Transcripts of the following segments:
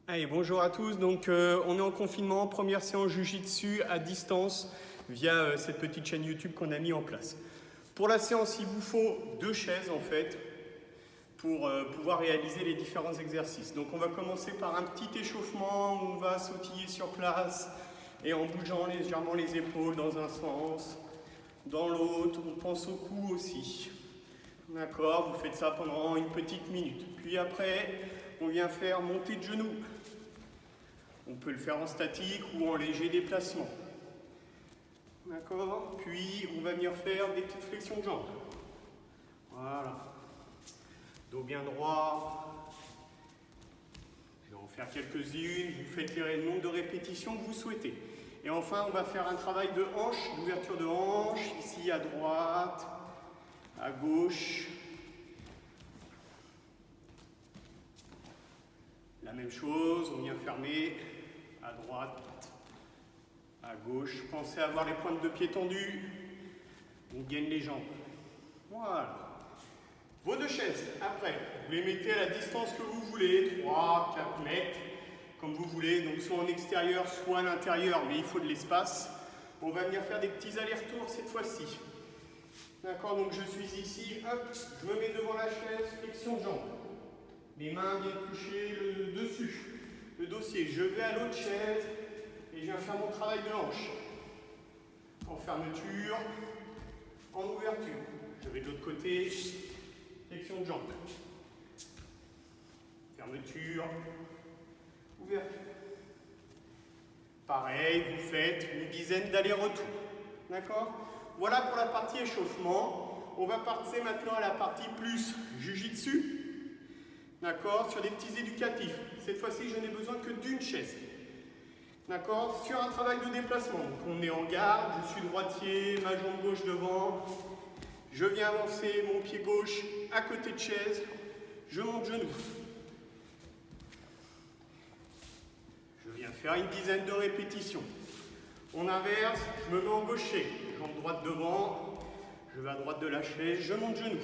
Allez, bonjour à tous. Donc, on est en confinement, première séance Jiu-Jitsu à distance via cette petite chaîne YouTube qu'on a mis en place. Pour la séance, il vous faut 2 chaises en fait pour pouvoir réaliser les différents exercices. Donc, on va commencer par un petit échauffement où on va sautiller sur place et en bougeant légèrement les épaules dans un sens, dans l'autre. On pense au cou aussi. D'accord, vous faites ça pendant une petite minute. Puis après, on vient faire montée de genoux. On peut le faire en statique ou en léger déplacement. D'accord, puis on va venir faire des petites flexions de jambes. Voilà. Dos bien droit. Je vais en faire quelques-unes. Vous faites le nombre de répétitions que vous souhaitez. Et enfin, on va faire un travail de hanche, d'ouverture de hanche, ici à droite, à gauche. La même chose, on vient fermer à droite, à gauche. Pensez à avoir les pointes de pied tendues. On gaine les jambes. Voilà. Vos 2 chaises, après, vous les mettez à la distance que vous voulez, 3, 4 mètres, comme vous voulez. Donc soit en extérieur, soit à l'intérieur, mais il faut de l'espace. On va venir faire des petits allers-retours cette fois-ci. D'accord, donc je suis ici, hop, je me mets devant la chaise, flexion de jambes. Les mains viennent toucher le dessus, le dossier. Je vais à l'autre chaise et je viens faire mon travail de hanche. En fermeture, en ouverture. Je vais de l'autre côté, flexion de jambes. Fermeture, ouverture. Pareil, vous faites une dizaine d'allers-retours. D'accord ? Voilà pour la partie échauffement. On va passer maintenant à la partie plus Jiu-Jitsu. D'accord, sur des petits éducatifs. Cette fois-ci, je n'ai besoin que d'une chaise. D'accord, sur un travail de déplacement. Donc, on est en garde, je suis droitier, ma jambe gauche devant. Je viens avancer mon pied gauche à côté de chaise. Je monte genou. Je viens faire une dizaine de répétitions. On inverse, je me mets en gaucher. Jambe droite devant. Je vais à droite de la chaise, je monte genou.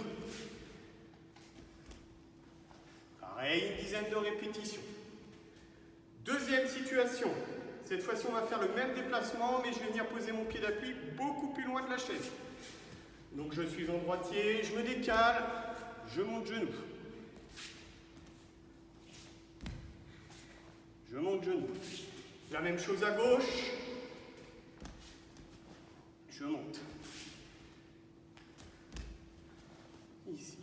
Pareil, une dizaine de répétitions. Deuxième situation. Cette fois-ci, on va faire le même déplacement, mais je vais venir poser mon pied d'appui beaucoup plus loin de la chaise. Donc, je suis en droitier, je me décale, je monte genou. Je monte genou. La même chose à gauche. Je monte. Ici.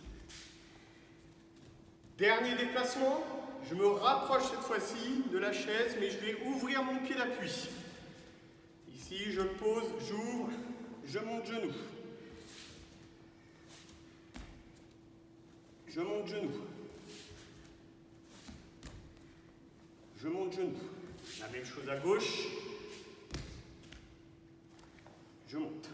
Dernier déplacement, je me rapproche cette fois-ci de la chaise, mais je vais ouvrir mon pied d'appui. Ici, je pose, j'ouvre, je monte genou. Je monte genou. Je monte genou. La même chose à gauche. Je monte.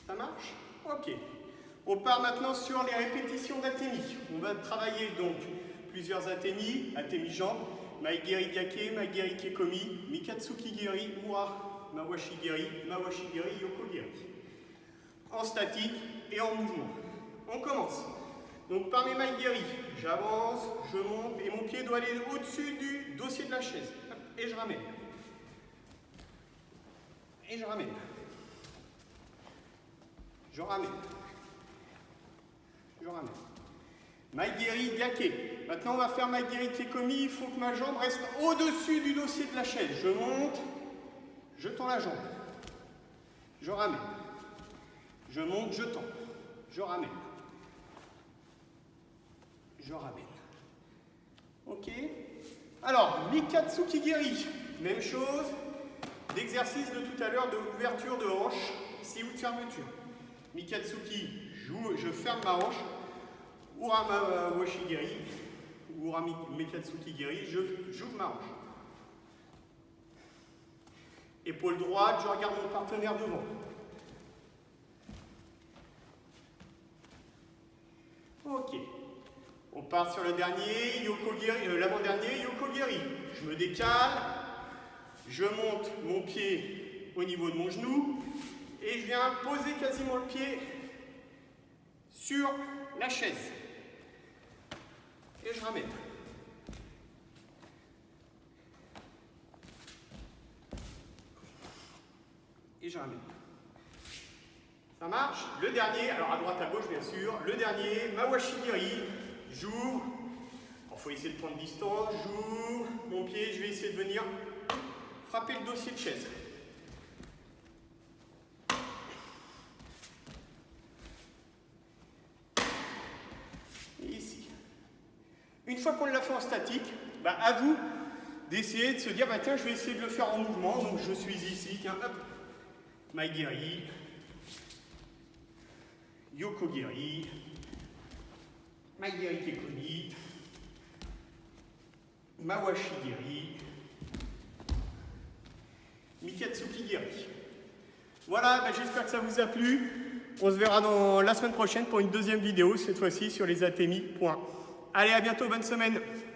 Ça marche? Ok. On part maintenant sur les répétitions d'Atemi. On va travailler donc plusieurs Atemi, Atemi jambes, Maegeri Gake, Maegeri Kekomi, Mikatsuki Geri, Ura, Mawashi Geri, Mawashi Geri, Yoko Geri. En statique et en mouvement. On commence. Donc par mes Maegeri, j'avance, je monte et mon pied doit aller au-dessus du dossier de la chaise. Et je ramène. Et je ramène. Je ramène. Je ramène. Maegeri Gake. Maintenant, on va faire Maegeri Kekomi. Il faut que ma jambe reste au-dessus du dossier de la chaise. Je monte. Je tends la jambe. Je ramène. Je monte, je tends. Je ramène. Je ramène. Ok. Alors, Mikatsuki Geri. Même chose. L'exercice de tout à l'heure de ouverture de hanche. Ici, ou de fermeture. Mikatsuki, je ferme ma hanche. Ura Mawashi Geri, Ura Mikatsuki Geri, j'ouvre ma hanche. Épaule droite, je regarde mon partenaire devant. Ok. On part sur le dernier, l'avant-dernier, Yoko Geri. Je me décale, je monte mon pied au niveau de mon genou et je viens poser quasiment le pied sur la chaise. Et je ramène. Et je ramène. Ça marche. Le dernier, alors à droite, à gauche bien sûr. Le dernier, Mawashigiri. J'ouvre. Il faut essayer de prendre distance. J'ouvre mon pied. Je vais essayer de venir frapper le dossier de chaise. Et ici. Une fois qu'on l'a fait en statique, bah à vous d'essayer de se dire, bah tiens, je vais essayer de le faire en mouvement. Donc je suis ici, tiens, hop. Maigiri. Yokogiri. Maigiri Kekoni. Mawashigiri. Mikatsuki Giri. Voilà, bah, j'espère que ça vous a plu. On se verra la semaine prochaine pour une deuxième vidéo, cette fois-ci sur les atémies. Allez, à bientôt, bonne semaine.